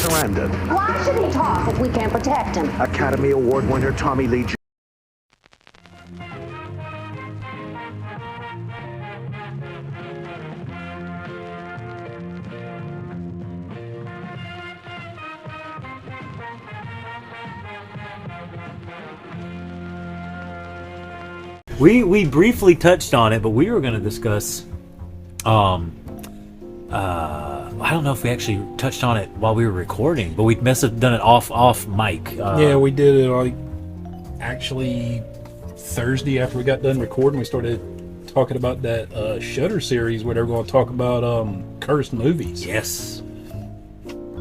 surrendered. Why should he talk if we can't protect him? Academy Award winner Tommy Lee We briefly touched on it, but we were going to discuss. I don't know if we actually touched on it while we were recording, but we must have done it off mic. Yeah, we did it like actually Thursday after we got done recording. We started talking about that Shudder series where they're going to talk about cursed movies. Yes.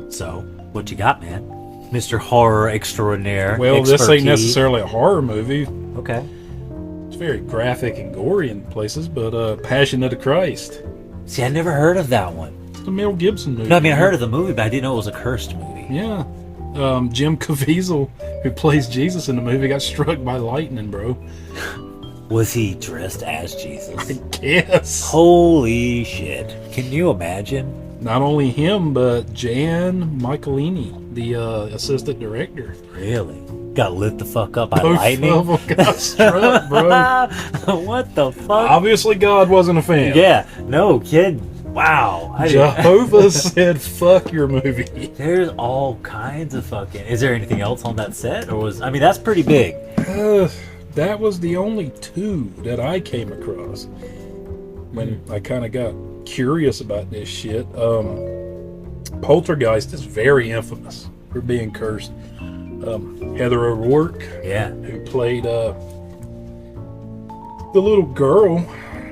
So, what you got, man, Mr. Horror Extraordinaire? Well, this ain't necessarily a horror movie. Okay. It's very graphic and gory in places, but Passion of the Christ. See, I never heard of that one. It's a Mel Gibson movie. No, I mean, I heard of the movie, but I didn't know it was a cursed movie. Yeah. Jim Caviezel, who plays Jesus in the movie, got struck by lightning, bro. Was he dressed as Jesus? I guess. Holy shit. Can you imagine? Not only him, but Jan Michelini, the assistant director. Really? Got lit the fuck up by Both lightning? of them got struck, bro. What the fuck? Obviously, God wasn't a fan. Yeah, no kidding. Wow. Jehovah said, fuck your movie. There's all kinds of fucking... Is there anything else on that set? Or was... I mean, that's pretty big. That was the only two that I came across when I kind of got curious about this shit. Poltergeist is very infamous for being cursed. Heather O'Rourke, Yeah. who played the little girl,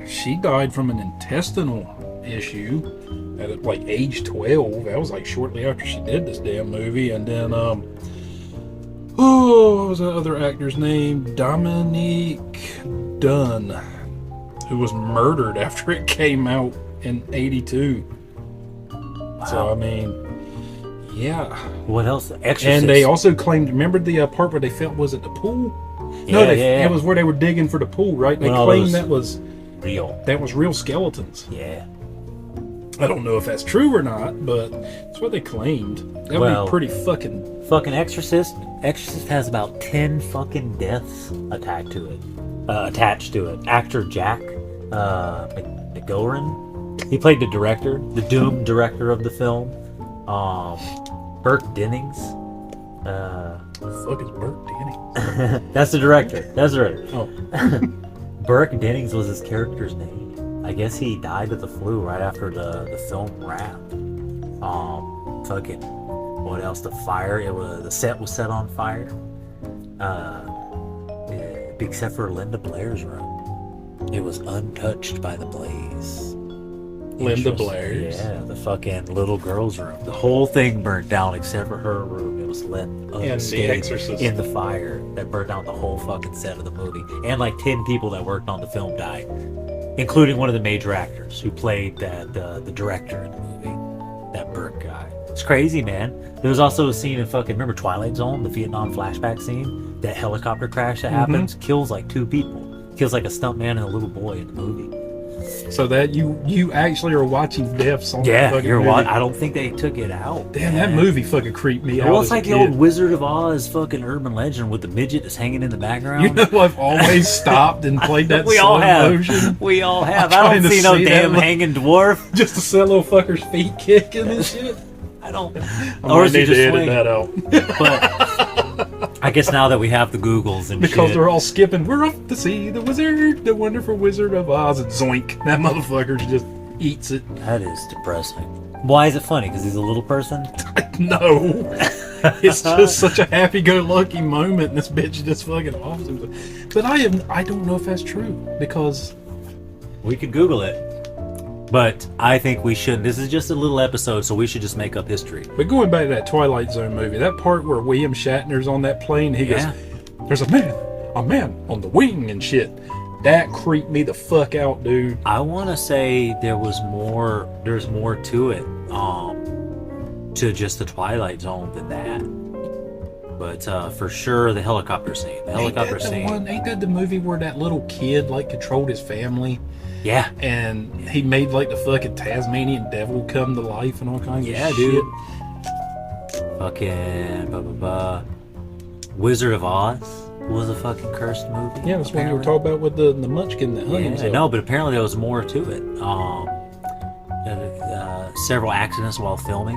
she died from an intestinal issue at like age 12. That was like shortly after she did this damn movie. And then what was that other actor's name? Dominique Dunn, who was murdered after it came out in 82. Wow. So I mean, yeah. What else? Exorcist. And they also claimed, remember the part where they felt, was it the pool? No, it was where they were digging for the pool, right? They claimed that was real skeletons. Yeah. I don't know if that's true or not, but that's what they claimed. That would be pretty fucking... Fucking Exorcist. Exorcist has about 10 fucking deaths attached to it. Actor Jack McGowan. He played the director, the doomed director of the film. Burke Dennings. What the fuck is Burke Dennings? That's the director. That's right. Oh. Burke Dennings was his character's name. I guess he died of the flu right after the film wrapped. Fucking, what else? The fire. The set was set on fire. Except for Linda Blair's room, it was untouched by the blaze. Linda Blair's? Yeah, the fucking little girl's room. The whole thing burned down except for her room. It was lit unscathed in the fire that burned down the whole fucking set of the movie. And like 10 people that worked on the film died, including one of the major actors who played the director in the movie, that Burke guy. It's crazy, man. There was also a scene in fucking, remember Twilight Zone, the Vietnam flashback scene? That helicopter crash that happens kills like 2 people. Kills like a stuntman and a little boy in the movie. So that you actually are watching deaths on the fucking you're movie. I don't think they took it out. Damn, that movie fucking creeped me out. Well, it's like the old Wizard of Oz fucking urban legend with the midget that's hanging in the background. You know, I've always stopped and played that we all have. motion. We all have. I don't see no damn hanging dwarf. Just to see a little fucker's feet kicking and shit. I don't. I might need to edit that out. But I guess now that we have the Googles and because shit, they're all skipping, we're off to see the wizard, the wonderful Wizard of Oz, and zoink, that motherfucker just eats it. That is depressing. Why is it funny? Because he's a little person? No. It's just such a happy-go-lucky moment, and this bitch just fucking offs him. But I don't know if that's true, because... We could Google it. But I think we shouldn't. This is just a little episode, so we should just make up history. But going back to that Twilight Zone movie, that part where William Shatner's on that plane, he goes, there's a man on the wing and shit. That creeped me the fuck out, dude. I want to say there's more to it, to just the Twilight Zone than that. But for sure, the helicopter scene. Ain't that the movie where that little kid like controlled his family? Yeah. And he made like the fucking Tasmanian devil come to life and all kinds of shit. Dude. Fucking Wizard of Oz was a fucking cursed movie. Yeah, that's what you were talking about with the munchkin that hung himself. No, but apparently there was more to it. Several accidents while filming,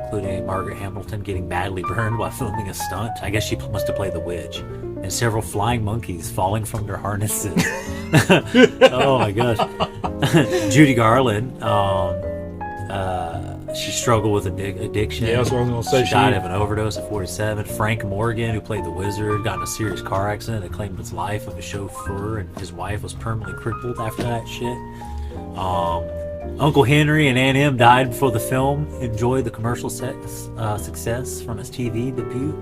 including Margaret Hamilton getting badly burned while filming a stunt. I guess she must have played the witch. And several flying monkeys falling from their harnesses. Oh my gosh. Judy Garland, she struggled with addiction. Yeah, that's what I was going to say. She died of an overdose at 47. Frank Morgan, who played the wizard, got in a serious car accident that claimed his life of a chauffeur, and his wife was permanently crippled after that shit. Uncle Henry and Aunt Em died before the film enjoyed the commercial success from his TV debut.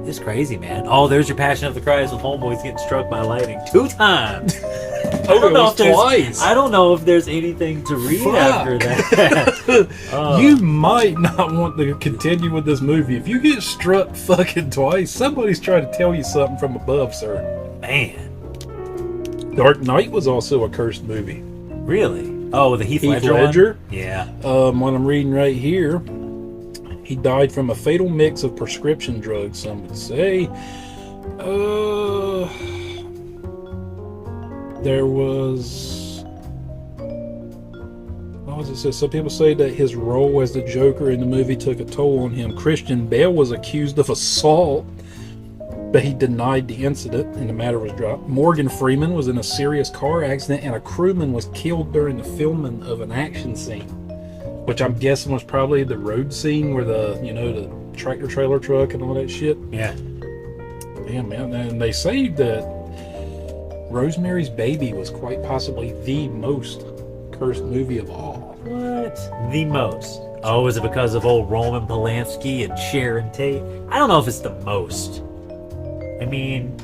It's crazy, man. Oh, there's your Passion of the Christ with homeboys getting struck by lightning 2 times. Twice. I don't know if there's anything to read after that. You might not want to continue with this movie. If you get struck fucking twice, somebody's trying to tell you something from above, sir. Man. Dark Knight was also a cursed movie. Really? Oh, the Heath Ledger one? Yeah. What I'm reading right here, he died from a fatal mix of prescription drugs, some would say. There was... What was it said? Some people say that his role as the Joker in the movie took a toll on him. Christian Bale was accused of assault, but he denied the incident and the matter was dropped. Morgan Freeman was in a serious car accident and a crewman was killed during the filming of an action scene, which I'm guessing was probably the road scene where the tractor trailer truck and all that shit. Yeah. Damn, man. And they say that Rosemary's Baby was quite possibly the most cursed movie of all. What? The most? Oh, is it because of old Roman Polanski and Sharon Tate? I don't know if it's the most. I mean,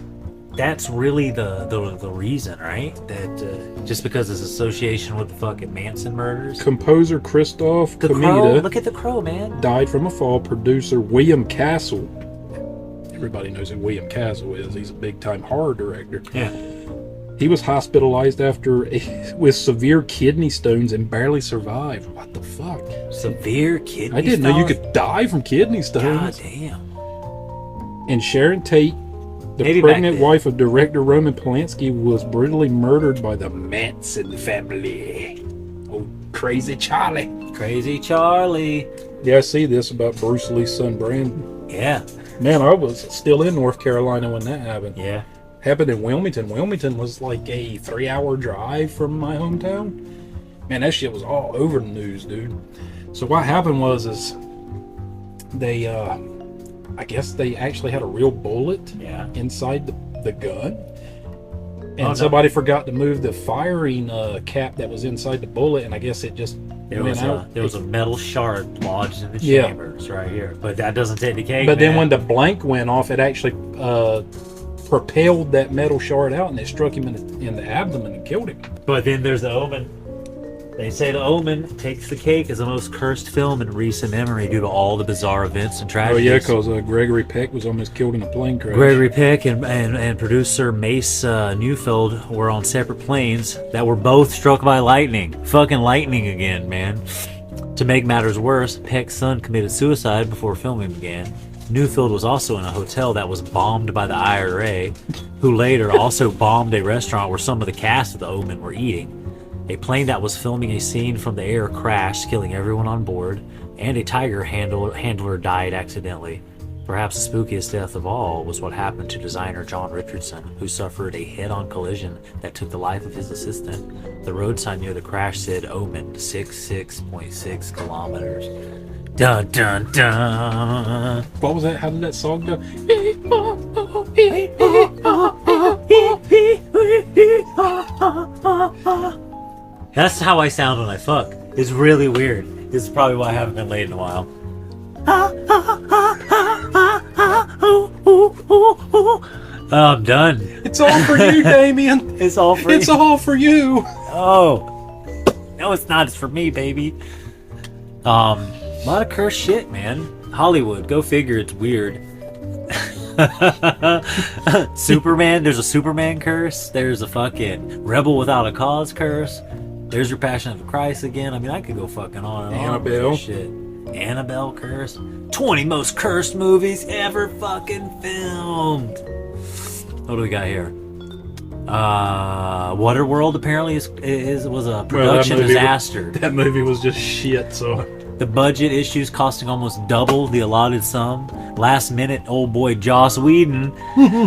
that's really the reason, right? That just because it's association with the fucking Manson murders. Composer Christoph The Crow. Komeda Look at The Crow, man. died from a fall. Producer William Castle. Everybody knows who William Castle is. He's a big-time horror director. Yeah. He was hospitalized with severe kidney stones and barely survived. What the fuck? Severe kidney stones? I didn't know you could die from kidney stones. God damn. And Sharon Tate, the pregnant wife of director Roman Polanski, was brutally murdered by the Manson family. Oh, crazy Charlie. Crazy Charlie. Yeah, I see this about Bruce Lee's son Brandon. Yeah. Man, I was still in North Carolina when that happened. Yeah. Happened in Wilmington. Wilmington was like a 3-hour drive from my hometown. Man, that shit was all over the news, dude. So what happened was they, I guess they actually had a real bullet inside the gun. And somebody forgot to move the firing cap that was inside the bullet, and I guess it just went out. There was a metal shard lodged in the chambers right here, but that doesn't indicate. But then when the blank went off, it actually propelled that metal shard out, and it struck him in the abdomen and killed him. But then there's The Omen. They say The Omen takes the cake as the most cursed film in recent memory due to all the bizarre events and tragedies. Oh yeah, because Gregory Peck was almost killed in a plane crash. Gregory Peck and producer Mace Neufeld were on separate planes that were both struck by lightning. Fucking lightning again, man. To make matters worse, Peck's son committed suicide before filming began. Neufeld was also in a hotel that was bombed by the IRA, who later also bombed a restaurant where some of the cast of The Omen were eating. A plane that was filming a scene from the air crashed, killing everyone on board, and a tiger handler died accidentally. Perhaps the spookiest death of all was what happened to designer John Richardson, who suffered a head-on collision that took the life of his assistant. The road sign near the crash said Omen, 66.6 kilometers. Dun dun dun. What was that? How did that song go? That's how I sound when I fuck. It's really weird. This is probably why I haven't been laid in a while. I'm done. It's all for you, Damien. It's all for It's all for you. Oh. No, it's not. It's for me, baby. A lot of cursed shit, man. Hollywood, go figure, it's weird. Superman, there's a Superman curse. There's a fucking Rebel Without a Cause curse. There's your Passion of the Christ again. I mean, I could go fucking on and on with this shit. Annabelle Curse. 20 most cursed movies ever fucking filmed. What do we got here? Waterworld apparently was a production disaster. That movie was just shit, so... The budget issues costing almost double the allotted sum. Last minute, old boy Joss Whedon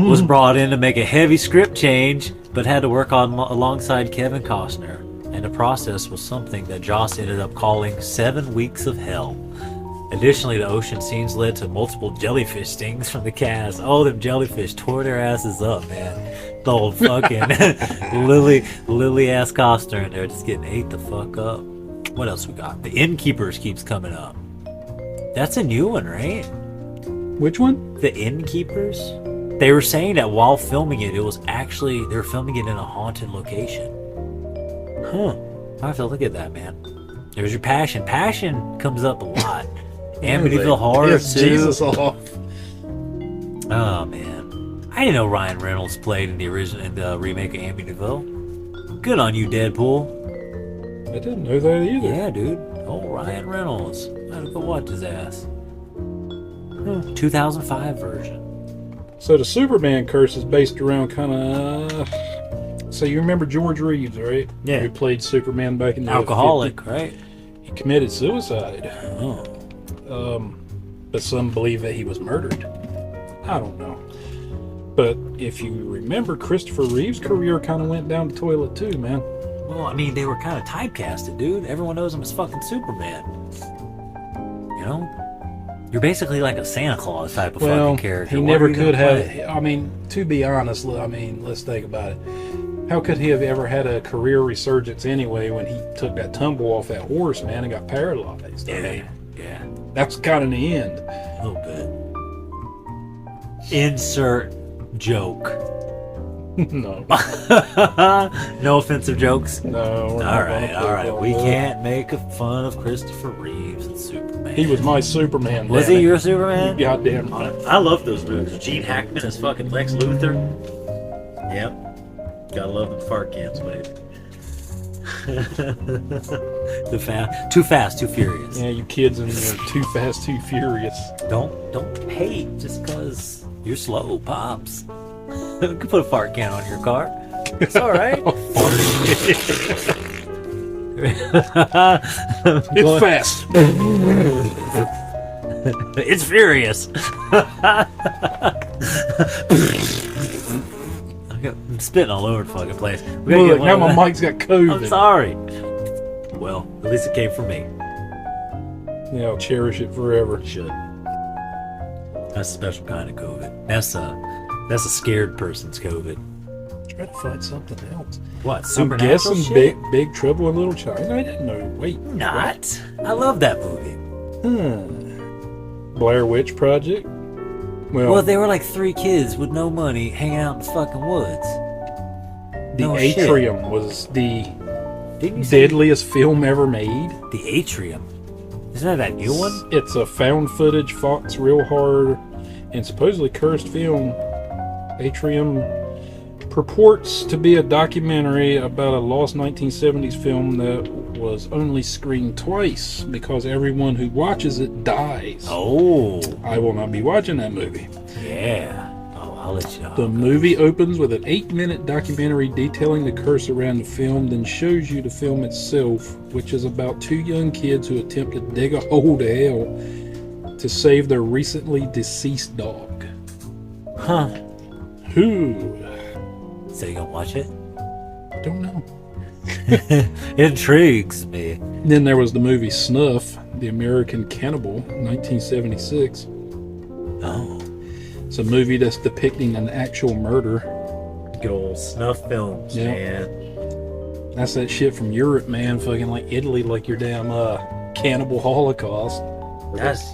was brought in to make a heavy script change, but had to work on alongside Kevin Costner. And the process was something that Joss ended up calling 7 weeks of hell. Additionally, the ocean scenes led to multiple jellyfish stings from the cast. Oh, them jellyfish tore their asses up, man. The old fucking Lily ass Costner in there just getting ate the fuck up. What else we got? The Innkeepers keeps coming up. That's a new one, right? Which one? The Innkeepers? They were saying that while filming it, they were filming it in a haunted location. Huh. I have to look at that, man. There's your Passion. Passion comes up a lot. Amityville Horror too. Jesus off. Oh man, I didn't know Ryan Reynolds played in the remake of Amityville. Good on you, Deadpool. I didn't know that either. Yeah, dude. Oh, Ryan Reynolds. I had to go watch his ass. 2005 version. So the Superman curse is based around kind of. So you remember George Reeves, right? Yeah. Who played Superman back in the Alcoholic, 50s. right? He committed suicide. Oh. But some believe that he was murdered. I don't know. But if you remember, Christopher Reeve's career kind of went down the toilet too, man. Well, I mean, they were kind of typecasted, dude. Everyone knows him as fucking Superman. You know? You're basically like a Santa Claus type of fucking character. He What never are you could gonna have. play? I mean, to be honest, let's think about it. How could he have ever had a career resurgence anyway when he took that tumble off that horse, man, and got paralyzed? I mean, Yeah. that's kind of the end. A little bit. Insert joke. No. No offensive jokes. No. we're not All gonna right, play all right. that. We can't make fun of Christopher Reeves and Superman. He was my Superman. Was damn he it. your Superman? Goddamn right. I love those movies. Gene Hackman as fucking Lex Luthor. Yep. Gotta love them fart cams, baby. Too fast, too furious. Yeah, you kids in there too fast, too furious. Don't hate just because you're slow, pops. You can put a fart can on your car. It's all right. It's fast. It's furious. I'm spitting all over the fucking place. We gotta Look, get one now of my them. mic's got COVID. I'm sorry. Well, at least it came from me. Yeah, I'll cherish it forever. Should. That's a special kind of COVID. That's a scared person's COVID. Try to find something else. What? I'm Supernatural guessing shit? Big Trouble in Little China. I didn't know. Wait. Not. I love that movie. Blair Witch Project. Well, they were like 3 kids with no money hanging out in the fucking woods. The No shit. Atrium was the Didn't you say deadliest film ever made. The Atrium? Isn't that new one? It's a found footage, Fox real hard, and supposedly cursed film. Atrium purports to be a documentary about a lost 1970s film that was only screened twice because everyone who watches it dies. Oh, I will not be watching that movie. yeah. Oh, I'll let you know. The movie opens with an 8-minute documentary detailing the curse around the film, then shows you the film itself, which is about 2 young kids who attempt to dig a hole to hell to save their recently deceased dog. Huh. Who? So you gonna watch it? Don't know. Intrigues me. Then there was the movie Snuff, The American Cannibal, 1976. Oh, It's a movie that's depicting an actual murder. good old snuff films, Yeah. man. That's that shit from Europe, man. Fucking like Italy, like your damn cannibal holocaust. That's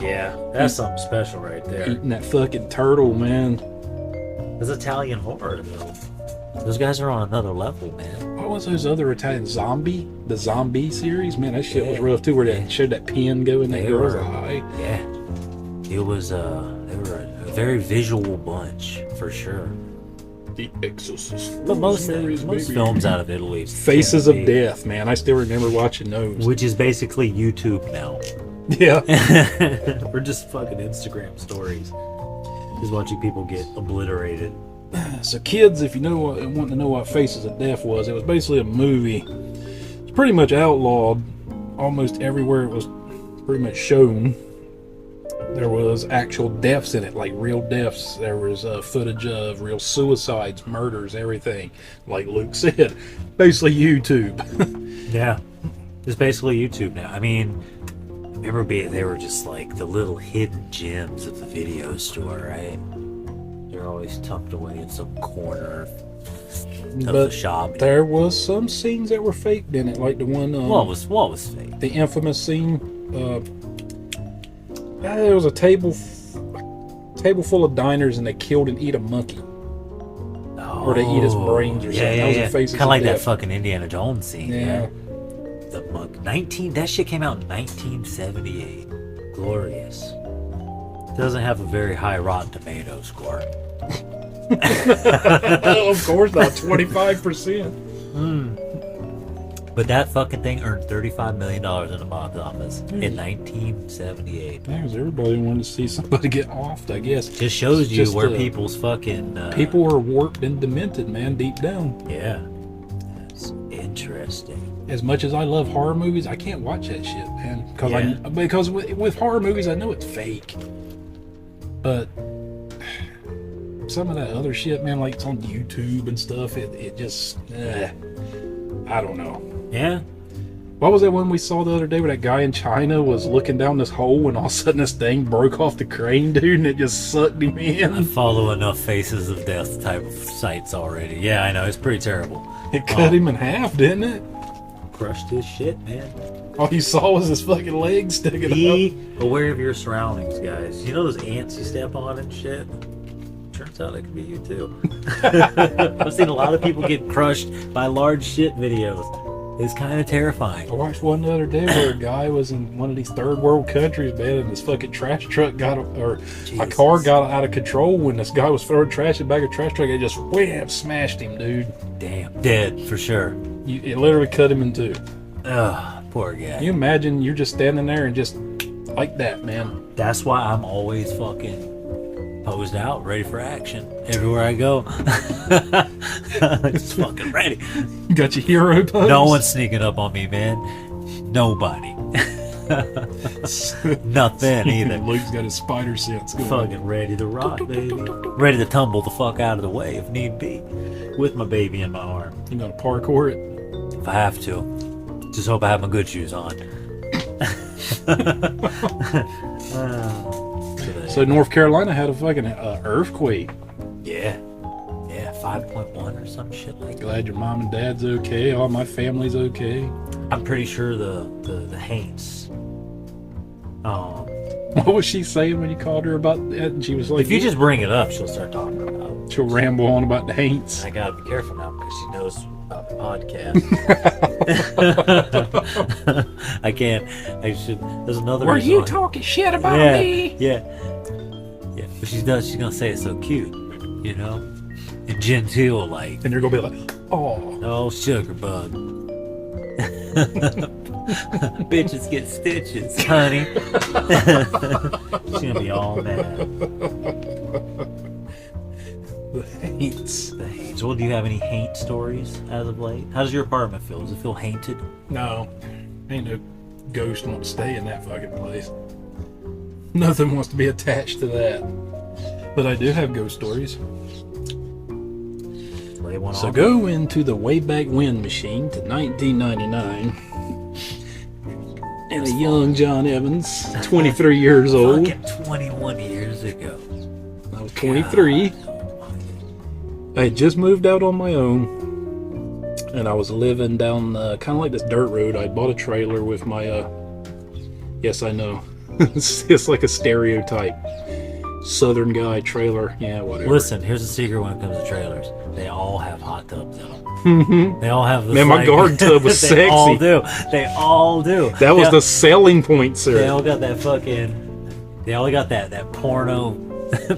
something special right there. Eating that fucking turtle, man. It's Italian horror, though. Those guys are on another level, man. What was those other Italian Zombie? The Zombie series? Man, that shit was Yeah. rough too, where they showed that pin go in that They girl's were- eye. Yeah. It was, they were a very visual bunch, for sure. The Exorcist. But most Rosemary's Baby. films out of Italy. Faces tend of to be- Death, man. I still remember watching those. Which is basically YouTube now. Yeah. Or just fucking Instagram stories. Just watching people get obliterated. So kids, if you want to know what Faces of Death was, it was basically a movie. It's pretty much outlawed almost everywhere it was pretty much shown. There was actual deaths in it, like real deaths. There was footage of real suicides, murders, everything. Like Luke said, basically YouTube. Yeah, it's basically YouTube now. I mean, remember they were just like the little hidden gems of the video store, right? They're always tucked away in some corner of the shop. There was some scenes that were faked in it, like the one. What was fake? The infamous scene. There was a table full of diners, and they killed and eat a monkey. Oh, or they eat his brains or something. Yeah, That was yeah. the Faces Kind of of like that Death. fucking Indiana Jones scene. Yeah. The monk. That shit came out in 1978. Glorious. Doesn't have a very high Rotten Tomato score. Of course not, 25%. But that fucking thing earned $35 million in the box office in 1978. Because everybody wanted to see somebody get offed, I guess. Just shows you Just, where people's fucking... people are warped and demented, man, deep down. Yeah. That's interesting. As much as I love horror movies, I can't watch that shit, man. Yeah. Because with horror movies, I know it's fake. But some of that other shit, man, like it's on YouTube and stuff, it just... I don't know. Yeah. What was that one we saw the other day where that guy in China was looking down this hole and all of a sudden this thing broke off the crane, dude, and it just sucked him I in? follow enough Faces of Death type of sites already. Yeah, I know. It's pretty terrible. It cut him in half, didn't it? Crushed his shit, man. All you saw was his fucking legs sticking Be up. aware of your surroundings, guys. You know those ants you step on and shit? Turns out it could be you too. I've seen a lot of people get crushed by large shit videos. It's kind of terrifying. I watched one the other day where a guy was in one of these third world countries, man, and this fucking trash truck a car got out of control when this guy was throwing trash in the back of a trash truck. It just wham, smashed him, dude. Damn. Dead, for sure. It literally cut him in two. Ugh, poor guy. Can you imagine you're just standing there and just like that, man? That's why I'm always fucking posed out, ready for action. Everywhere I go. Just fucking ready. You got your hero pose? No one's sneaking up on me, man. Nobody. Nothing either. Luke's got his spider sense going. Fucking ready to rock, baby. Ready to tumble the fuck out of the way if need be. With my baby in my arm. You gonna parkour it? If I have to. Just hope I have my good shoes on. So North Carolina had a fucking earthquake. Yeah. Yeah, 5.1 or some shit like that. Glad your mom and dad's okay. All my family's okay. I'm pretty sure the Haints. What was she saying when you called her about that? And she was like, If you just bring it up, she'll start talking about it. she'll ramble on about the Haints. I gotta be careful now because she knows about the podcast. I can't. I should. There's another. Were reason you why- talking shit about Yeah, me? yeah, yeah. But she's gonna say it so cute, you know, and genteel like. And you're gonna be like, oh. Oh, sugar bug. Bitches get stitches, honey. She's gonna be all mad. The Haints. The Haints. Well, do you have any Haint stories as of late? How does your apartment feel? Does it feel haunted? No. Ain't no ghost want to stay in that fucking place. Nothing wants to be attached to that. But I do have ghost stories. Lay one So off. go into the Wayback Wind machine to 1999. And a young John Evans, 23 years old. Fucking 21 years ago. I was 23. I had just moved out on my own. And I was living down kind of like this dirt road. I bought a trailer with my, yes, I know. It's like a stereotype. Southern guy trailer. Yeah, whatever. Listen, here's a secret when it comes to trailers. They all have hot tubs in them. They all have this, Man, my garden tub was they sexy. all do. They all do. That was They- the selling point, sir. They all got that fucking... They all got that porno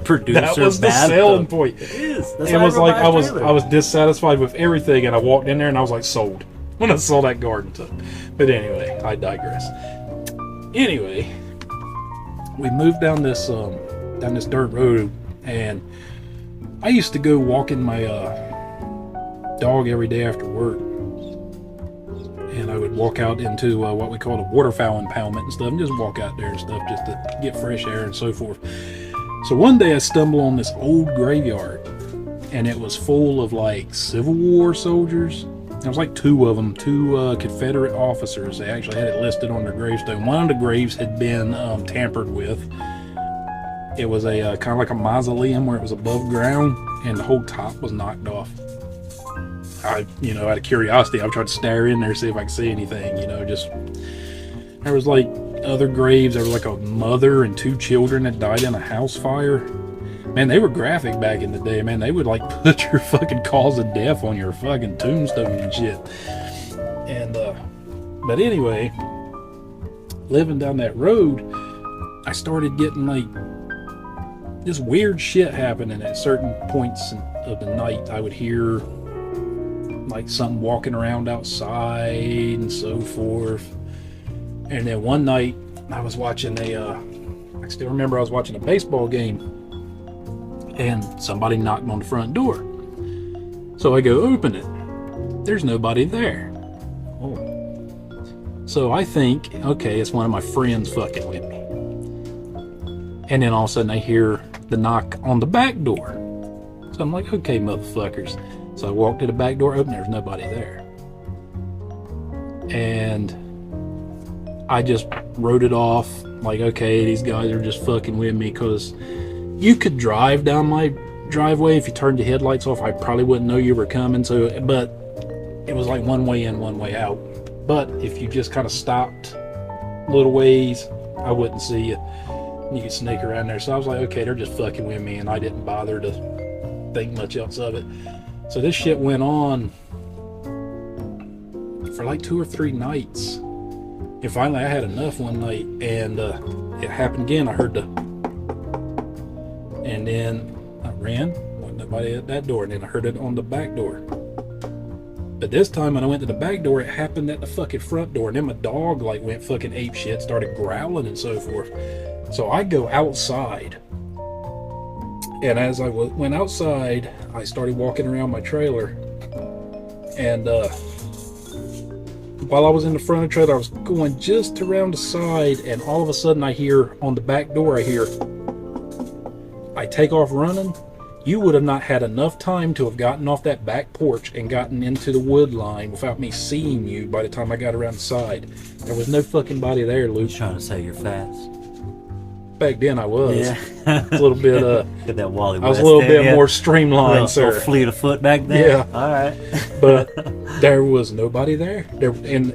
producer That was the bathtub. selling point. It is. That's It why was like everybody I was dissatisfied with everything, and I walked in there and I was like sold when I saw that garden tub. But anyway, I digress. Anyway, we moved down this dirt road, and I used to go walking my dog every day after work, and I would walk out into what we call a waterfowl impoundment and stuff, and just walk out there and stuff just to get fresh air and so forth. So one day I stumbled on this old graveyard, and it was full of like Civil War soldiers. There was like two of them, two Confederate officers. They actually had it listed on their gravestone. One of the graves had been tampered with. It was a kind of like a mausoleum where it was above ground, and the whole top was knocked off. Out of curiosity, I tried to stare in there, see if I could see anything. There was like other graves. There was like a mother and two children that died in a house fire. Man, they were graphic back in the day, man. They would like put your fucking cause of death on your fucking tombstone and shit. And, but anyway, living down that road, I started getting like this weird shit happening at certain points of the night. I would hear like something walking around outside and so forth. And then one night I was watching I still remember I was watching a baseball game, and somebody knocked on the front door. So I go open it. There's nobody there. Oh. So I think, okay, it's one of my friends fucking with me. And then all of a sudden I hear the knock on the back door. So I'm like, okay, motherfuckers. So I walked to the back door, open, there's nobody there. And I just wrote it off like, okay, these guys are just fucking with me, because you could drive down my driveway. If you turned your headlights off, I probably wouldn't know you were coming. But it was like one way in, one way out. But if you just kind of stopped a little ways, I wouldn't see you. You could sneak around there. So I was like, okay, they're just fucking with me, and I didn't bother to think much else of it. So this shit went on for like 2 or 3 nights. And finally I had enough one night, and it happened again. I heard and then I ran, wasn't nobody at that door, and then I heard it on the back door. But this time when I went to the back door, it happened at the fucking front door, and then my dog like went fucking ape shit, started growling and so forth. So I go outside, and as I went outside, I started walking around my trailer, and while I was in the front of the trailer, I was going just around the side, and all of a sudden I hear on the back door, I take off running. You would have not had enough time to have gotten off that back porch and gotten into the wood line without me seeing you by the time I got around the side. There was no fucking body there, Luke. You're trying to say you're fast? Back then I was. Yeah. A little bit, Get that Wally I was West a little there, bit more streamlined, sir. Little fleet of foot back then? Yeah. All right. But there was nobody there. And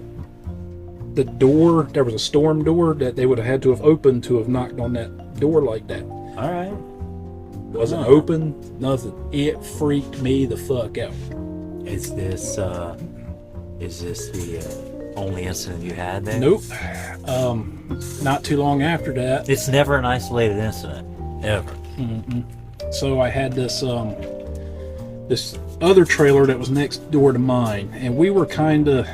the door, there was a storm door that they would have had to have opened to have knocked on that door like that. All right. Wasn't open, nothing. It freaked me the fuck out. Is this the only incident you had there? Nope. Not too long after that. It's never an isolated incident, ever. Mm-mm. So I had this this other trailer that was next door to mine, and we were kind of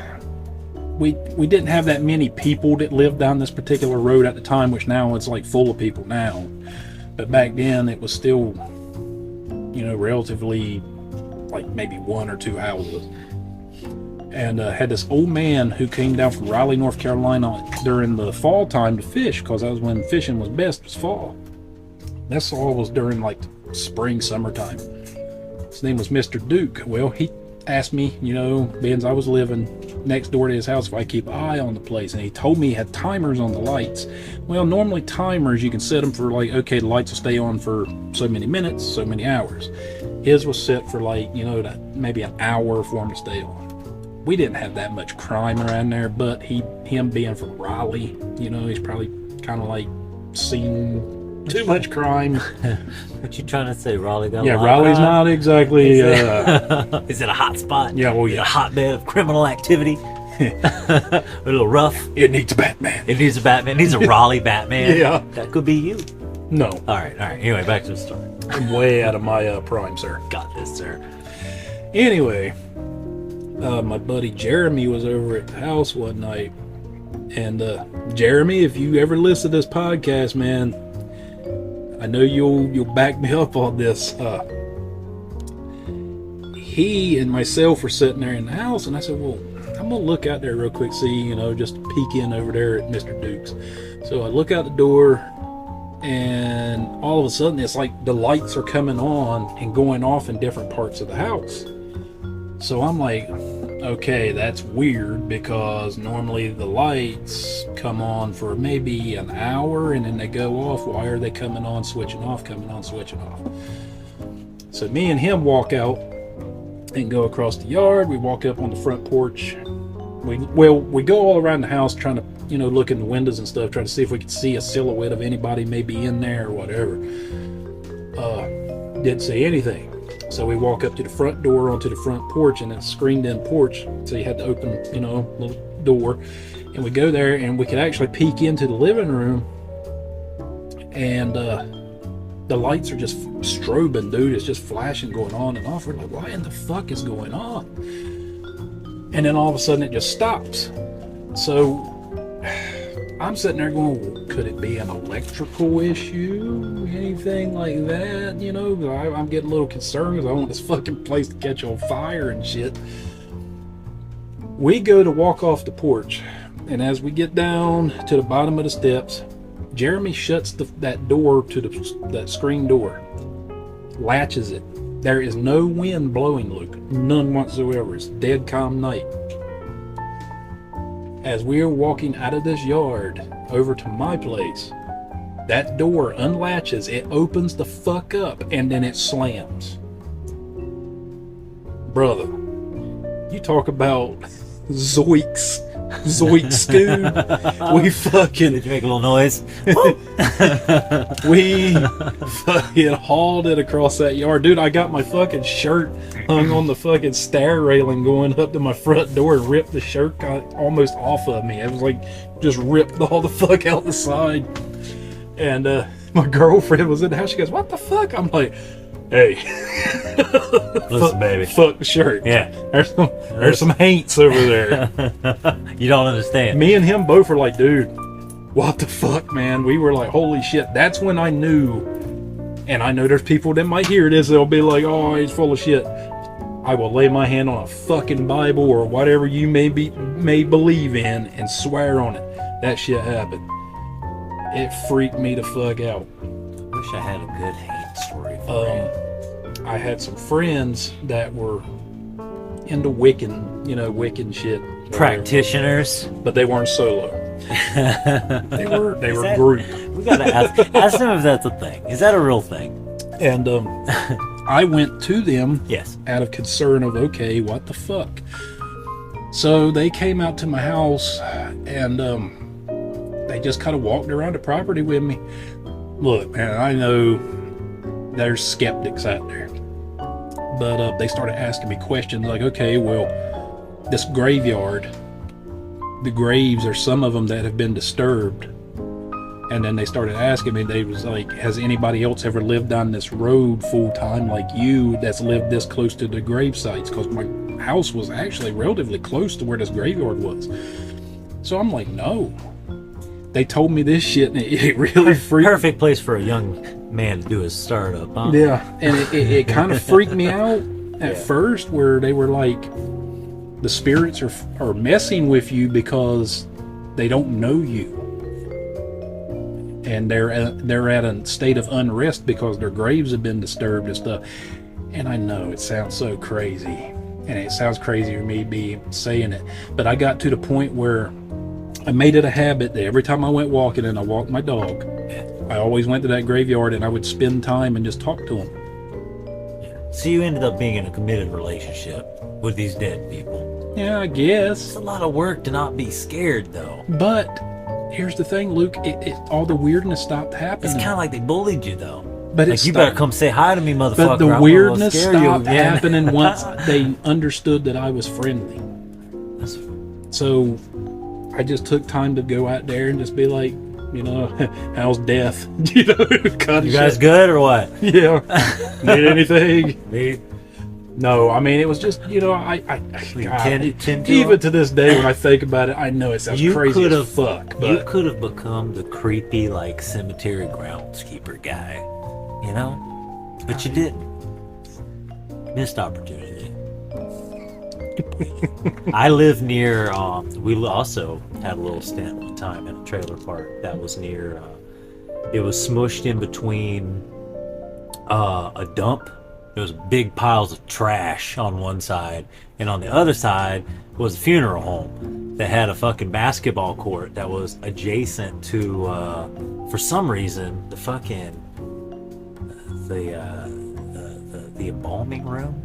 we didn't have that many people that lived down this particular road at the time, which now it's like full of people now. But back then it was still, relatively like maybe 1 or 2 houses. And had this old man who came down from Raleigh, North Carolina during the fall time to fish, because that was when fishing was best, was fall. That's all was during like spring, summertime. His name was Mr. Duke. Well, he asked me, being I was living next door to his house, if I keep an eye on the place, and he told me he had timers on the lights. Well, normally timers, you can set them for like, okay, the lights will stay on for so many minutes, so many hours. His was set for like, maybe an hour for him to stay on. We didn't have that much crime around there, but him being from Raleigh, he's probably kind of like seen too much crime. What you trying to say, Raleigh got a lot Raleigh's of crime? not exactly. Is it a hot spot? Yeah, well, Is it yeah. a hotbed of criminal activity? A little rough. It needs a Batman. It needs a Batman. It needs a Raleigh Batman. Yeah. That could be you. No. All right. Anyway, back to the story. I'm way out of my prime, sir. Got this, sir. Anyway, my buddy Jeremy was over at the house one night, And Jeremy, if you ever listen to this podcast, man, I know you'll back me up on this. He and myself were sitting there in the house, and I said, well, I'm gonna look out there real quick, see, just peek in over there at Mr. Duke's. So I look out the door, and all of a sudden it's like the lights are coming on and going off in different parts of the house. So I'm like, okay, that's weird, because normally the lights come on for maybe an hour and then they go off. Why are they coming on, switching off, coming on, switching off? So me and him walk out and go across the yard. We walk up on the front porch. We go all around the house trying to, look in the windows and stuff, trying to see if we could see a silhouette of anybody maybe in there or whatever. Didn't see anything. So we walk up to the front door onto the front porch, and it's a screened-in porch, so you had to open, a little door. And we go there, and we could actually peek into the living room, and the lights are just strobing, dude. It's just flashing, going on and off. We're like, what in the fuck is going on? And then all of a sudden it just stops. So I'm sitting there going, well, could it be an electrical issue? Anything like that? I'm getting a little concerned because I want this fucking place to catch on fire and shit. We go to walk off the porch, and as we get down to the bottom of the steps, Jeremy shuts that door to that screen door, latches it. There is no wind blowing, Luke. None whatsoever. It's dead calm night. As we are walking out of this yard over to my place, that door unlatches, it opens the fuck up, and then it slams. Brother, you talk about Zoinks stew. We fucking... Did you make a little noise? We fucking hauled it across that yard. Dude, I got my fucking shirt hung on the fucking stair railing going up to my front door and ripped the shirt almost off of me. It was like just ripped all the fuck out the side. And my girlfriend was in the house. She goes, what the fuck? I'm like, hey. Listen, baby. Fuck the shirt. Yeah. There's some haints over there. You don't understand. Me and him both were like, dude, what the fuck, man? We were like, holy shit. That's when I knew, and I know there's people that might hear this, they'll be like, oh, he's full of shit. I will lay my hand on a fucking Bible or whatever you may believe in and swear on it. That shit happened. It freaked me the fuck out. Wish I had a good hate story for you. I had some friends that were into Wiccan shit. Practitioners. But they weren't solo. They were group. We gotta ask them if that's a thing. Is that a real thing? And I went to them, yes, out of concern of, okay, what the fuck? So they came out to my house, and they just kind of walked around the property with me. Look, man, I know there's skeptics out there, but they started asking me questions like, okay, well, this graveyard, the graves are some of them that have been disturbed. And then they started asking me, they was like, has anybody else ever lived on this road full time like you that's lived this close to the grave sites? Because my house was actually relatively close to where this graveyard was. So I'm like, no. They told me this shit, and it really freaked me. Perfect place for a young man to do his startup, huh? Yeah, and it kind of freaked me out at first, where they were like, the spirits are messing with you because they don't know you. And they're at a state of unrest because their graves have been disturbed and stuff. And I know it sounds so crazy, and it sounds crazy for me be saying it, but I got to the point where I made it a habit that every time I went walking and I walked my dog, I always went to that graveyard and I would spend time and just talk to them. So you ended up being in a committed relationship with these dead people. Yeah, I guess. It's a lot of work to not be scared, though. But here's the thing, Luke. All the weirdness stopped happening. It's kind of like they bullied you, though. But like, you better come say hi to me, motherfucker. But the weirdness stopped happening once they understood that I was friendly. So I just took time to go out there and just be like, how's death? You guys good or what? Yeah. Need anything? No, I mean, it was just, you know, I Tend even to this day when I think about it, I know it sounds crazy as fuck. But you could have become the creepy, like, cemetery groundskeeper guy, you know? But you didn't. Missed opportunity. I live near, we also had a little stint one time in a trailer park that was near, it was smushed in between a dump. There was big piles of trash on one side, and on the other side was a funeral home that had a fucking basketball court that was adjacent to, for some reason, the fucking the embalming room.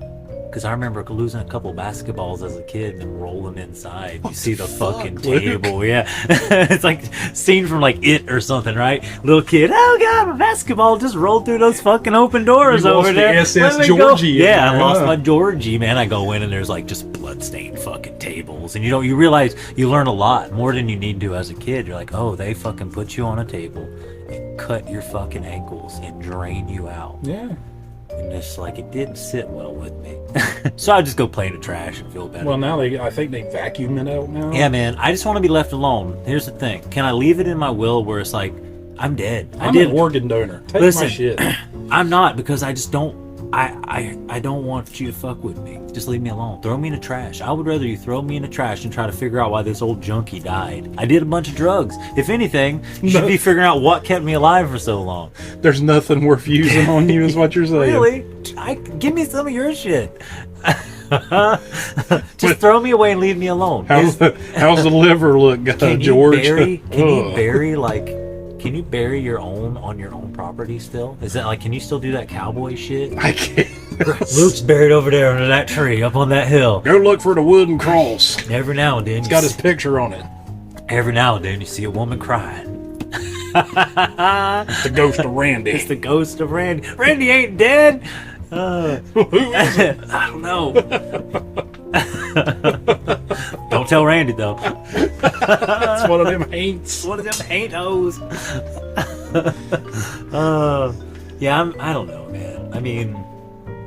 Because I remember losing a couple basketballs as a kid and then rolling inside. You see the fucking table, yeah. It's like scene from like It or something, right? Little kid, oh god, my basketball just rolled through those fucking open doors over there. SS Georgie. Yeah, I lost my Georgie, man. I go in and there's like just bloodstained fucking tables, and you realize you learn a lot more than you need to as a kid. You're like, oh, they fucking put you on a table and cut your fucking ankles and drain you out. Yeah. And it's like, it didn't sit well with me. So I just go play in the trash and feel better. Well, now I think they vacuum it out now. Yeah, man. I just want to be left alone. Here's the thing. Can I leave it in my will where it's like, I'm dead. I'm an organ donor. Take Listen, my shit. I'm not, because I just don't. I don't want you to fuck with me. Just leave me alone. Throw me in the trash. I would rather you throw me in the trash and try to figure out why this old junkie died. I did a bunch of drugs. If anything, you should be figuring out what kept me alive for so long. There's nothing worth using on you, is what you're saying. Really? Give me some of your shit. Just throw me away and leave me alone. How's the liver look, George? Can you bury your own on your own property still? Is that like, can you still do that cowboy shit? I can't. Luke's buried over there under that tree up on that hill. Go look for the wooden cross. Every now and then, it's got his picture on it. Every now and then, you see a woman crying. It's the ghost of Randy. It's the ghost of Randy. Randy ain't dead. Who is it? I don't know. Don't tell Randy though. It's one of them ain'ts. One of them ain't hoes. Yeah, I don't know, man. I mean,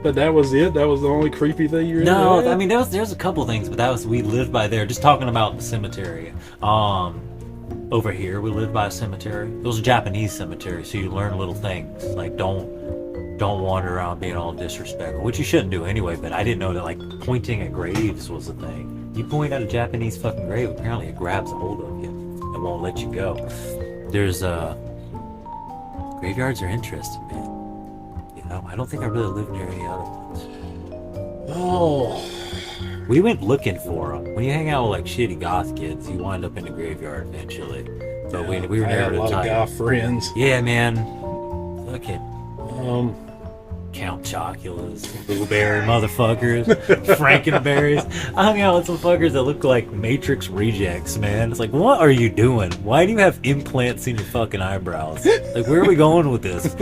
but that was it. That was the only creepy thing you. No, had? I mean there's a couple things, but we lived by there. Just talking about the cemetery. Over here we lived by a cemetery. It was a Japanese cemetery, so you learn little things like don't wander around being all disrespectful, which you shouldn't do anyway, but I didn't know that like pointing at graves was a thing. You point at a Japanese fucking grave, apparently it grabs a hold of you and won't let you go. There's graveyards are interesting, man. You know, I don't think I really lived near any other ones. Oh. We went looking for them. When you hang out with like shitty goth kids, you wind up in the graveyard eventually. But we were I had never a lot of goth friends. Yeah, man. Fucking Count Chocula's, blueberry motherfuckers, Frankenberries. I hung out with some fuckers that look like Matrix rejects, man. It's like, what are you doing? Why do you have implants in your fucking eyebrows? Like, where are we going with this?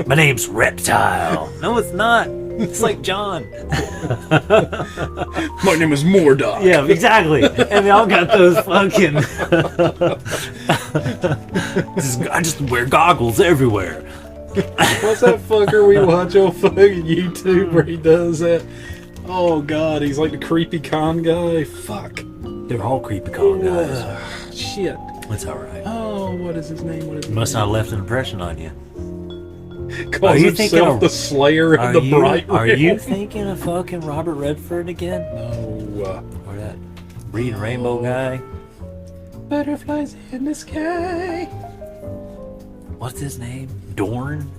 My name's Reptile. No, it's not. It's like John. My name is Mordok. Yeah, exactly. And they all got those fucking... I just wear goggles everywhere. What's that fucker we watch on fucking YouTube where he does that? Oh god, he's like the creepy con guy. Fuck. They're all creepy con guys. Shit. It's alright. Oh, what is his name? Must not have left an impression on you. Calls himself the Slayer of the Bright Are Realm. you thinking of fucking Robert Redford again? No. Or that Reading Rainbow guy? Butterflies in the sky. What's his name? Dorn?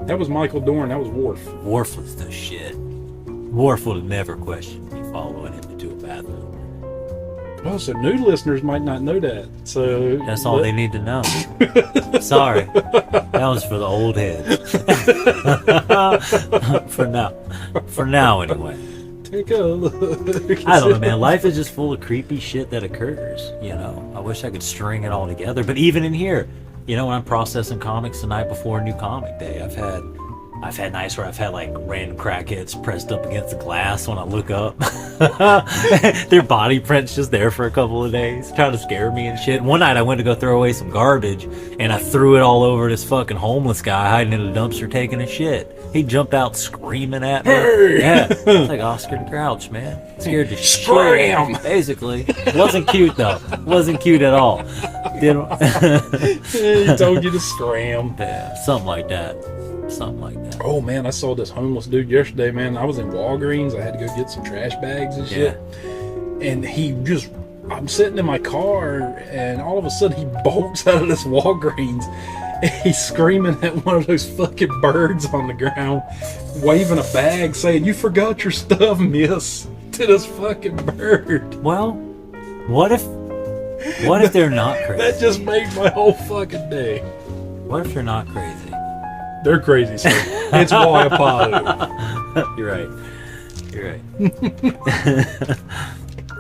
That was Michael Dorn. That was Worf. Worf was the shit. Worf would have never questioned me following him into a bathroom. Oh, so new listeners might not know that. So that's all they need to know. Sorry. That was for the old heads. For now, anyway. Take a look. I don't know, man. Life is just full of creepy shit that occurs, you know. I wish I could string it all together. But even in here, you know, when I'm processing comics the night before a new comic day, I've had I've had nights where I've had like random crackheads pressed up against the glass when I look up. Their body print's just there for a couple of days, trying to scare me and shit. One night I went to go throw away some garbage, and I threw it all over this fucking homeless guy hiding in a dumpster taking a shit. He jumped out screaming at me. Hey! Yeah, it's like Oscar the Grouch, man. Scared the shit out of me, basically. Wasn't cute though. Wasn't cute at all. He told you to scram. Yeah, something like that. Something like that. Oh man, I saw this homeless dude yesterday, man. I was in Walgreens. I had to go get some trash bags and shit. And I'm sitting in my car, and all of a sudden he bolts out of this Walgreens. And he's screaming at one of those fucking birds on the ground, waving a bag, saying, "You forgot your stuff, miss," to this fucking bird. Well, what if they're not crazy? That just made my whole fucking day. What if they're not crazy? They're crazy, sir. It's Waiapalo. You're right.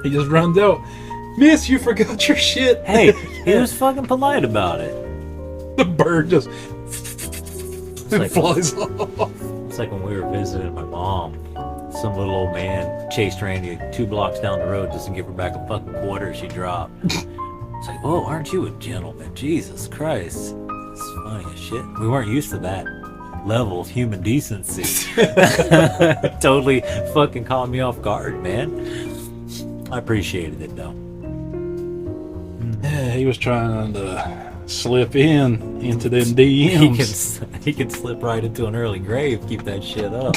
He just runs out. "Miss, you forgot your shit." Hey, he was fucking polite about it. The bird just like- flies off. It's like when we were visiting my mom. Some little old man chased Randy 2 blocks down the road just to give her back a fucking quarter she dropped. It's like, whoa, aren't you a gentleman? Jesus Christ. It's funny as shit. We weren't used to that level of human decency. Totally fucking caught me off guard, man. I appreciated it though. Yeah, he was trying to slip into them DMs. He can slip right into an early grave. Keep that shit up.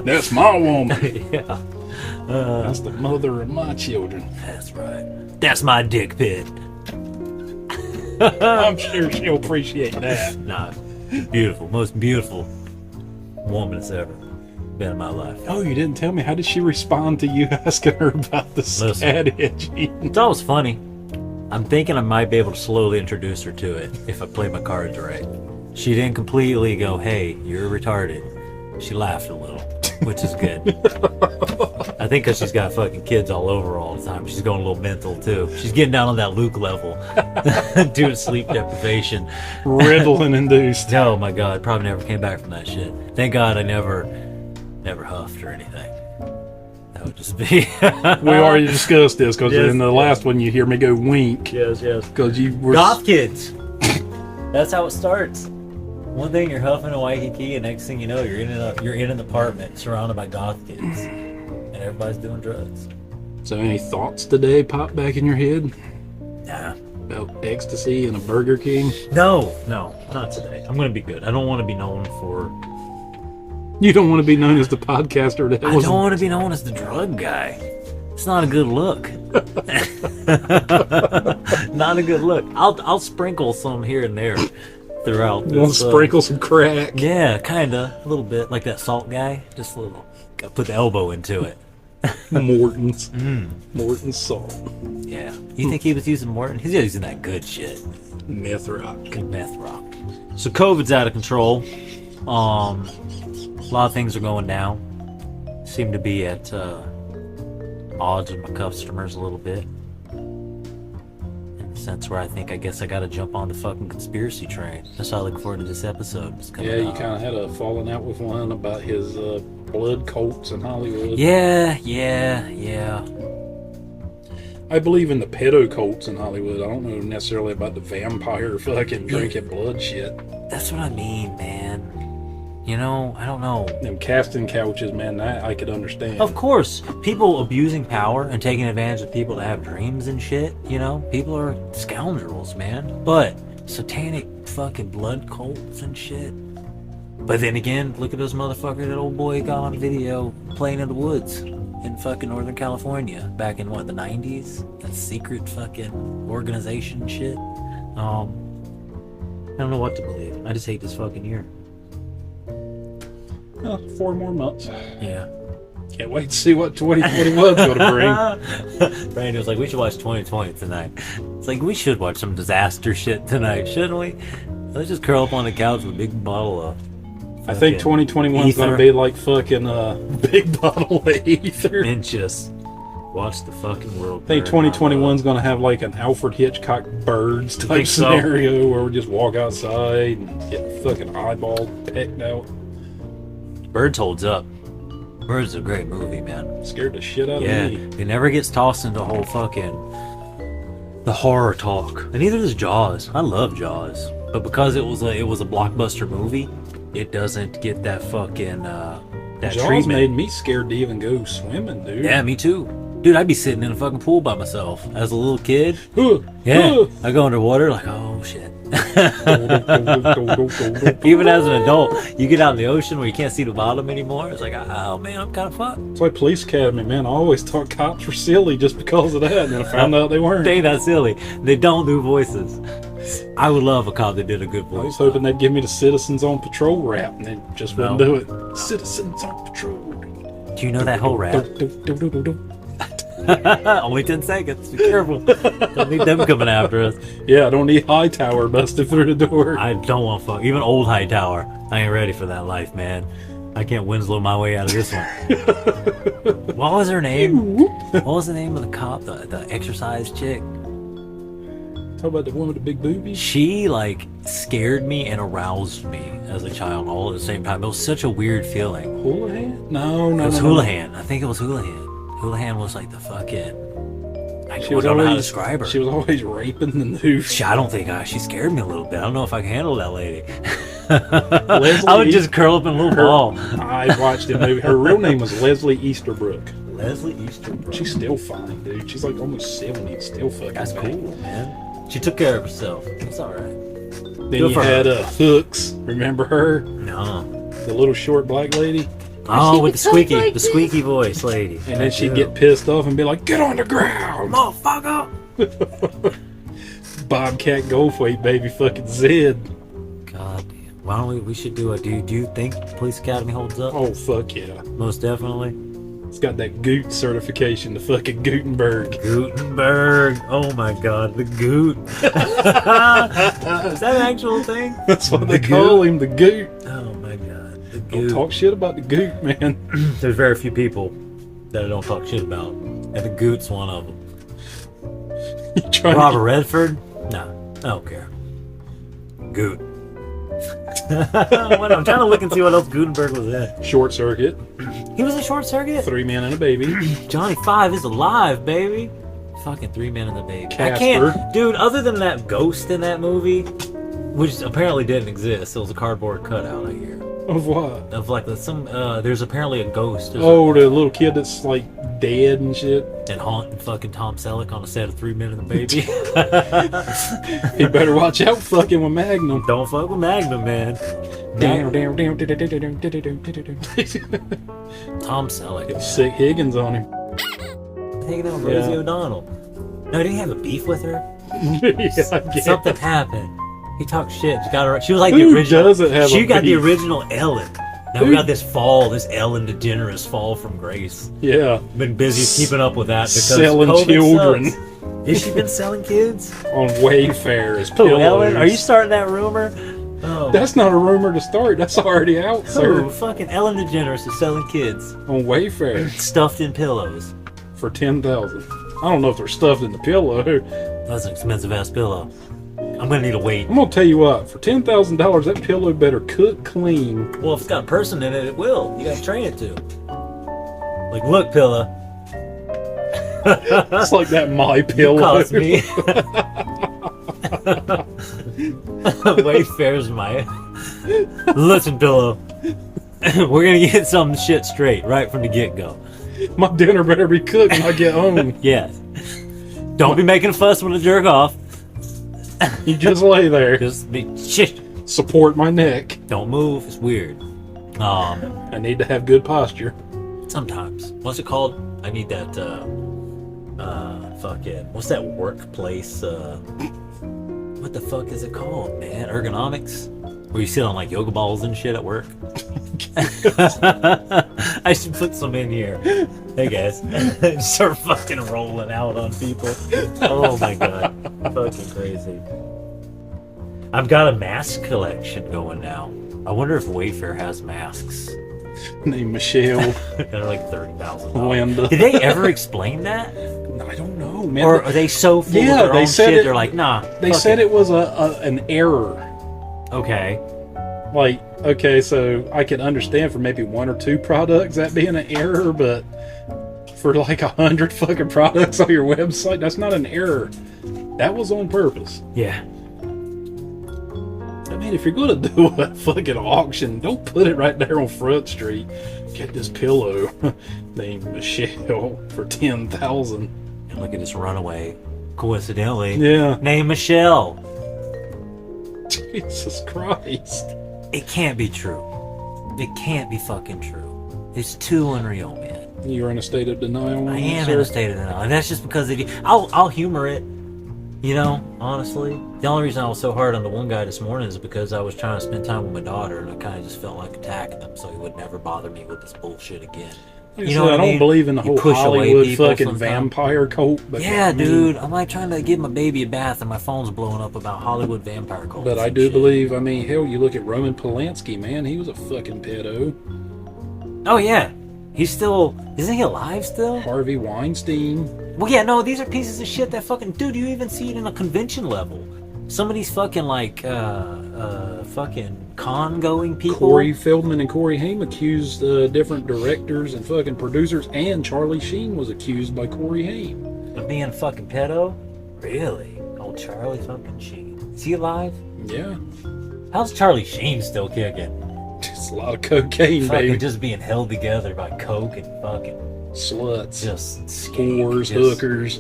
That's my woman. Yeah. That's the mother of my children. That's right. That's my dick pit. I'm sure she'll appreciate that. Nah, beautiful, most beautiful woman that's ever been in my life. Oh, you didn't tell me. How did she respond to you asking her about the scat itchy? It's always funny. I'm thinking I might be able to slowly introduce her to it if I play my cards right. She didn't completely go, "Hey, you're retarded." She laughed a little, which is good. I think because she's got fucking kids all over all the time. She's going a little mental too. She's getting down on that Luke level due to sleep deprivation. Ritalin induced. Oh my God, probably never came back from that shit. Thank God I never huffed or anything. That would just be... We already discussed this because Yes, in the last one you hear me go wink. Yes. Because you were... Goth kids. That's how it starts. One thing you're huffing a Waikiki, and next thing you know, you're in an apartment surrounded by goth kids, and everybody's doing drugs. So any thoughts today pop back in your head Nah. about ecstasy and a Burger King? No, not today. I'm gonna be good. I don't want to be known for... You don't want to be known as the podcaster that I was... don't want to be known as the drug guy. It's not a good look. Not a good look. I'll sprinkle some here and there throughout this. You want to sprinkle some crack? Yeah, kinda. A little bit. Like that salt guy. Just a little. Gotta put the elbow into it. Morton's. Morton's salt. Yeah. You think he was using Morton? He's using that good shit. Meth rock. Good meth rock. So COVID's out of control. A lot of things are going down. Seem to be at odds with my customers a little bit. In the sense where I guess I gotta jump on the fucking conspiracy train. That's why I look forward to this episode. Yeah, you kind of had a falling out with one about his blood cults in Hollywood. Yeah. I believe in the pedo cults in Hollywood. I don't know necessarily about the vampire fucking drinking blood shit. That's what I mean, man. You know, I don't know. Them casting couches, man, that I could understand. Of course, people abusing power and taking advantage of people that have dreams and shit, you know? People are scoundrels, man. But satanic fucking blood cults and shit. But then again, look at those motherfuckers that old boy got on video playing in the woods in fucking Northern California back in, what, the 90s? That secret fucking organization shit. I don't know what to believe. I just hate this fucking year. 4 more months. Yeah. Can't wait to see what 2021's going to bring. Randy was like, we should watch 2020 tonight. It's like, we should watch some disaster shit tonight, shouldn't we? Let's just curl up on the couch with a big bottle of... I think 2021's going to be like fucking big bottle of ether. And just Watch the fucking world. I think 2021's gonna have like an Alfred Hitchcock Birds type scenario where we just walk outside and get fucking eyeball pecked out. Birds holds up. Birds is a great movie, man. Scared the shit out of Yeah, me. it never gets tossed into whole fucking the horror talk. And neither does Jaws. I love Jaws, but because it was a blockbuster movie, it doesn't get that fucking that Jaws treatment. made me scared to even go swimming, dude. Yeah, me too. Dude, I'd be sitting in a fucking pool by myself as a little kid. Huh, Yeah, huh. I go underwater like, oh shit. Even as an adult, you get out in the ocean where you can't see the bottom anymore. It's like, oh man, I'm kind of fucked. It's like Police Academy, man. I always thought cops were silly just because of that, and then I found out they weren't. They ain't that silly. They don't do voices. I would love a cop that did a good I voice. was hoping they'd give me the Citizens on Patrol rap, and they just wouldn't No. do it. Citizens on Patrol. Do you know that whole rap? Only 10 seconds. Be careful. Don't need them coming after us. Yeah, I don't need Hightower busted through the door. I don't want fuck. Even old Hightower. I ain't ready for that life, man. I can't Winslow my way out of this one. What was her name? What was the name of the cop? The exercise chick? Talk about the one with the big boobies. She like scared me and aroused me as a child all at the same time. It was such a weird feeling. Houlihan? No. It was no. Houlihan. I think it was Houlihan. Houlihan was like the fucking. I don't know how to describe her. She was always raping the news. I don't think she scared me a little bit. I don't know if I can handle that lady. Leslie I would just curl up in a little ball. I watched the movie. Her real name was Leslie Easterbrook. Leslie Easterbrook. She's still fine, dude. She's like almost 70 and still fucking That's banging. cool, man. She took care of herself. It's all right. Then Good you for had her. Hooks. Remember her? No. The little short black lady? Oh, with the squeaky voice lady. And then she'd get pissed off and be like, "Get on the ground!" Motherfucker. Bobcat Goldthwait, baby, fucking Zed. God damn. Why don't we should do a do you think Police Academy holds up? Oh, fuck yeah. Most definitely. It's got that Goot certification, the fucking Gutenberg. Gutenberg. Oh my god, the Goot. Is that an actual thing? That's what The they call him, the Goot. Oh my god, the Don't Goot. talk shit about the Goot, man. There's very few people that I don't talk shit about, and the Goot's one of them. You trying Robert Redford? No, I don't care. Goot. I'm trying to look and see what else Gutenberg was in. Short Circuit, He was in Short Circuit? 3 Men and a Baby. Johnny Five is alive, baby. Fucking 3 Men and the Baby. I Casper. can't, dude. Other than that ghost in that movie, which apparently didn't exist, it was a cardboard cutout. I hear Of what? of like some. There's apparently a ghost. There's Oh, the little kid that's like dead and shit. and haunting fucking Tom Selleck on a set of 3 Men and the Baby. He better watch out fucking with Magnum. Don't fuck with Magnum, man. Down, down, down, Tom Selleck. Sick Higgins on him. Taking out Rosie O'Donnell. No, did he have a beef with her? Yeah, I guess. Something happened. He talked shit. She got her. She was like Who the original. doesn't have She a got the beef? original Ellen. Now we got this Ellen DeGeneres fall from grace. Yeah, Been busy keeping up with that because selling COVID children sucks. Has she been selling kids? on Wayfair as Oh, pillows. Ellen, are you starting that rumor? Oh, That's not a rumor to start. That's already out, who? sir. Fucking Ellen DeGeneres is selling kids On Wayfair stuffed in pillows. for $10,000. I don't know if they're stuffed in the pillow. That's an expensive ass pillow. I'm gonna need to wait. I'm gonna tell you what. For $10,000, that pillow better cook clean. Well, if it's got a person in it, it will. You gotta train it to. Like, look, pillow. It's like that My Pillow. Cost me. Wayfair's my. Listen, pillow. We're gonna get some shit straight right from the get go. My dinner better be cooked when I get home. Yes. Don't be making a fuss when I jerk off. You just lay there. Just be shit. Support my neck. Don't move. It's weird. I need to have good posture. Sometimes. What's it called? I need that. Fucking. What's that workplace? What the fuck is it called, man? Ergonomics. Where you sit on like yoga balls and shit at work. I should put some in here. Hey guys, start fucking rolling out on people. Oh my god, fucking crazy. I've got a mask collection going now. I wonder if Wayfair has masks. named Michelle. They're like $30,000. Linda. Did they ever explain that? I don't know, man. Or are they so full of their own shit? They're like, nah. They said it was an error. Okay. Like, okay, so I can understand for maybe 1 or 2 products that being an error, but for like 100 fucking products on your website, that's not an error. That was on purpose. Yeah. I mean, if you're gonna do a fucking auction, don't put it right there on Front Street. Get this pillow named Michelle for $10,000. And look at this runaway. Coincidentally, Yeah. named Michelle. Jesus Christ. It can't be true. It can't be fucking true. It's too unreal, man. You're in a state of denial. I am in a state of denial, and that's just because of you. I'll humor it, you know. Honestly, the only reason I was so hard on the one guy this morning is because I was trying to spend time with my daughter, and I kind of just felt like attacking him, so he would never bother me with this bullshit again. You know, I don't believe in the whole Hollywood fucking sometimes. vampire cult. But Yeah, dude. I'm like trying to give my baby a bath, and my phone's blowing up about Hollywood vampire cults. But I and do shit. believe. I mean, hell, you look at Roman Polanski, man. He was a fucking pedo. Oh yeah, he's still. Isn't he alive still? Harvey Weinstein. Well, yeah, no, these are pieces of shit that fucking, dude, you even see it in a convention level. Some of these fucking, like, fucking con-going people. Corey Feldman and Corey Haim accused different directors and fucking producers, and Charlie Sheen was accused by Corey Haim. Of being fucking pedo? Really? Oh, Charlie fucking Sheen. Is he alive? Yeah. How's Charlie Sheen still kicking? It's a lot of cocaine, Fucking baby. just being held together by coke and fucking Sluts. just Whores, just, hookers.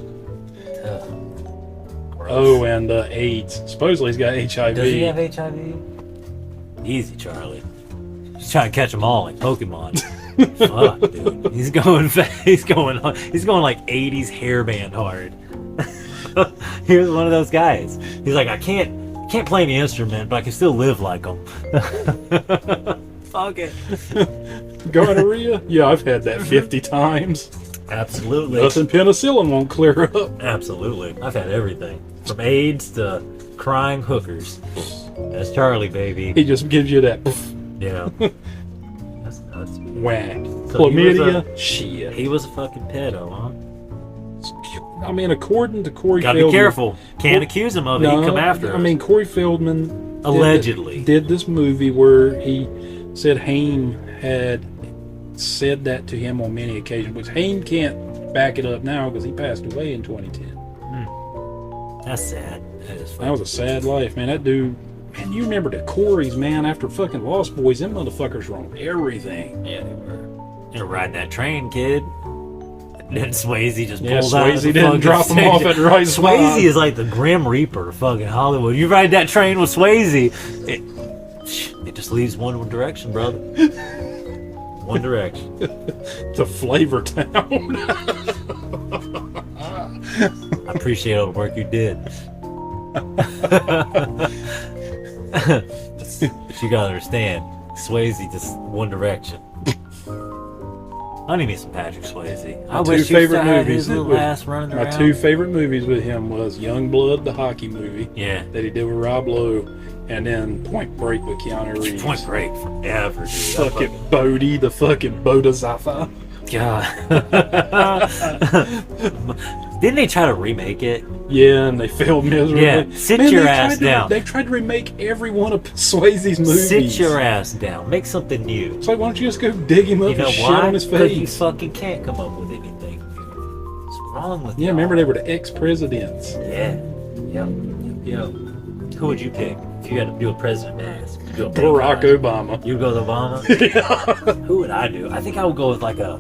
gross. Oh, and AIDS. Supposedly he's got HIV. Does he have HIV? Easy, Charlie. He's trying to catch them all like Pokemon. Fuck, dude. He's going like 80s hairband hard. He was one of those guys. He's like, I can't play any instrument, but I can still live like him. Fuck it. Gonorrhea? Yeah, I've had that 50 times. Absolutely. Nothing penicillin won't clear up. Absolutely. I've had everything. From AIDS to crying hookers. That's Charlie, baby. He just gives you that Yeah. That's nuts. whack. So Chlamydia? Shit. He was a fucking pedo, huh? I mean, according to Corey Gotta Feldman... be careful. Can't accuse him of it. He'd come after I us. mean, Corey Feldman... Allegedly. Did this movie where he said Haim had said that to him on many occasions, which Haim can't back it up now because he passed away in 2010. That's sad. That was a sad life, man. That dude... Man, you remember the Coreys, man, after fucking Lost Boys, them motherfuckers were on everything. Yeah, they were. You're riding that train, kid. Then Swayze just Yeah, pulls out. Swayze didn't drop him off at the right spot. Swayze is like the Grim Reaper of fucking Hollywood. You ride that train with Swayze, it just leaves one direction, brother. One direction. To Flavor Town. I appreciate all the work you did. But you gotta understand, Swayze just one direction. I need me some Patrick Swayze. I wish he used to have his little ass running around. My 2 favorite movies with him was Youngblood, the hockey movie. Yeah. That he did with Rob Lowe, and then Point Break with Keanu Reeves. Point Break forever, dude. Fucking Bodie, the fucking Bodhisattva. God. Didn't they try to remake it? Yeah, and they failed miserably. Yeah, sit your ass down. They tried to remake every one of Swayze's movies. Sit your ass down. Make something new. It's like, why don't you just go dig him up You know and shit why? on his Because you face? fucking can't come up with anything new. What's wrong with you? Yeah, remember they were the ex-presidents. Yeah. Yep. Who would you pick if you had to do a president mask? You go Barack Obama. You go with Obama? Yeah. Who would I do? I think I would go with like a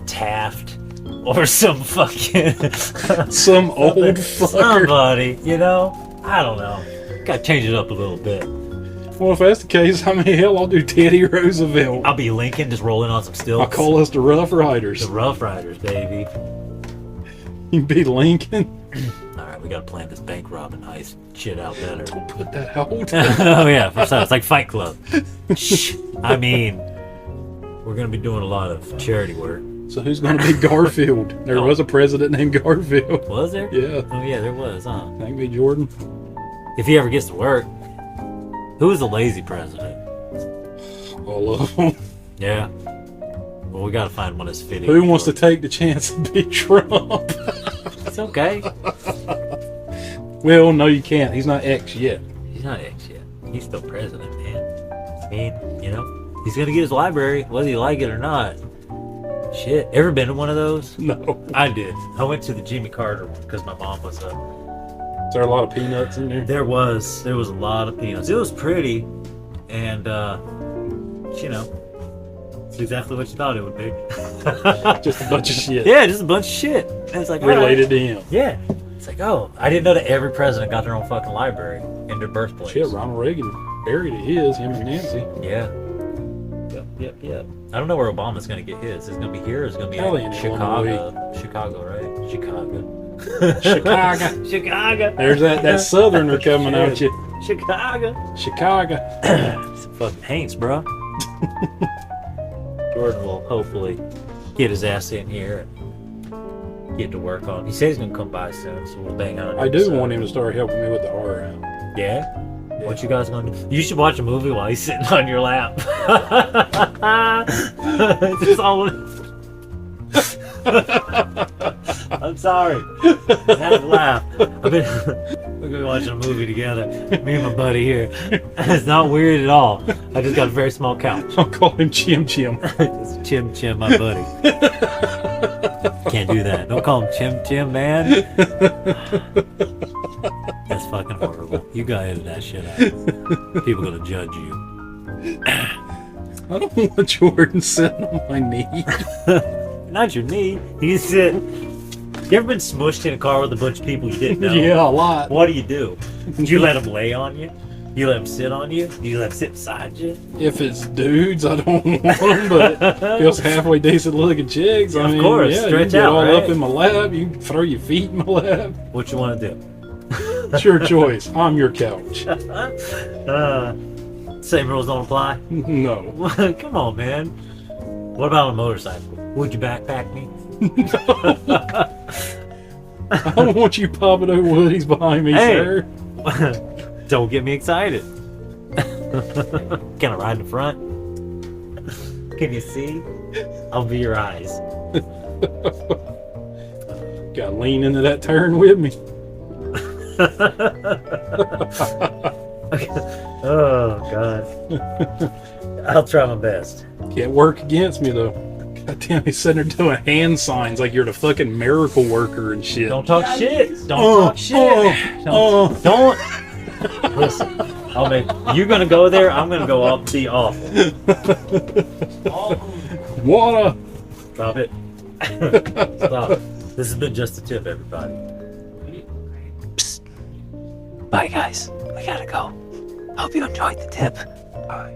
Taft or some fucking Some old fucker. somebody, you know? I don't know. Gotta change it up a little bit. Well, if that's the case, I mean, hell, I'll do Teddy Roosevelt. I'll be Lincoln just rolling on some stilts. I'll call us the Rough Riders. The Rough Riders, baby. You can be Lincoln. Alright, we gotta plan this bank robbing heist shit out better. Don't put that out. Oh yeah, it's like Fight Club. Shh. I mean, we're gonna be doing a lot of charity work. So who's going to be Garfield? There was a president named Garfield. Was there? Yeah. Oh yeah, there was, huh? That can be Jordan. If he ever gets to work. Who is the lazy president? All of them. Yeah. Well, we gotta find one that's fitting. Who wants to take the chance of being Trump? It's okay. Well, no, you can't. He's not X yet. He's not X yet. He's still president, man. I mean, you know, he's gonna get his library, whether you like it or not. Shit. Ever been to one of those? No. I did. I went to the Jimmy Carter one because my mom was a... Is there a lot of peanuts in there? There was a lot of peanuts. It was pretty, and you know, it's exactly what you thought it would be. Just a bunch of shit. Yeah, just a bunch of shit. And it's like Related all to him. right. Yeah. It's like, oh, I didn't know that every president got their own fucking library in their birthplace. Shit, Ronald Reagan buried at his, him and Nancy. Yeah. Yep. I don't know where Obama's gonna get his. Is it gonna be here or is it gonna be Probably in in Chicago? Illinois. Chicago, right? Chicago. Chicago. There's that southerner coming at you. Chicago. Chicago. Fucking Haints, bro. Jordan will hopefully get his ass in here and get to work on. He said he's gonna come by soon, so we'll bang on. I do want him to start helping me with the horror hound. Yeah. What you guys gonna do? You should watch a movie while he's sitting on your lap. It's just all. I'm sorry. I had to laugh. We're gonna be watching a movie together. Me and my buddy here. It's not weird at all. I just got a very small couch. I'll call him Chim Chim. It's Chim Chim, my buddy. Can't do that. Don't call him Chim Chim, man. That's fucking horrible. You gotta edit that shit out. People gonna judge you. I don't want Jordan sitting on my knee. Not your knee. You sit. You ever been smushed in a car with a bunch of people you didn't know? Yeah, a lot. What do? Do you let them lay on you? You let them sit on you? Do you let them sit beside you? If it's dudes, I don't want them, but if it's halfway decent looking chicks, I mean, of course, yeah, you stretch can get out, all right? up in my lap, you can throw your feet in my lap. What you want to do? It's your choice. I'm your couch. Same rules don't apply? No. Come on, man. What about on a motorcycle? Would you backpack me? I don't want you popping over woodies behind me, Hey. sir. Don't get me excited. Can I ride in the front? Can you see? I'll be your eyes. Got to lean into that turn with me. Oh, God. I'll try my best. Can't work against me, though. God damn, he's sitting there doing hand signs like you're the fucking miracle worker and shit. Don't talk shit. Don't talk shit. Don't. Listen, you're going to go there, I'm going to go up be awful. Water. Stop it. Stop. This has been just a tip, everybody. Psst. Bye, guys. We gotta go. Hope you enjoyed the tip. Bye.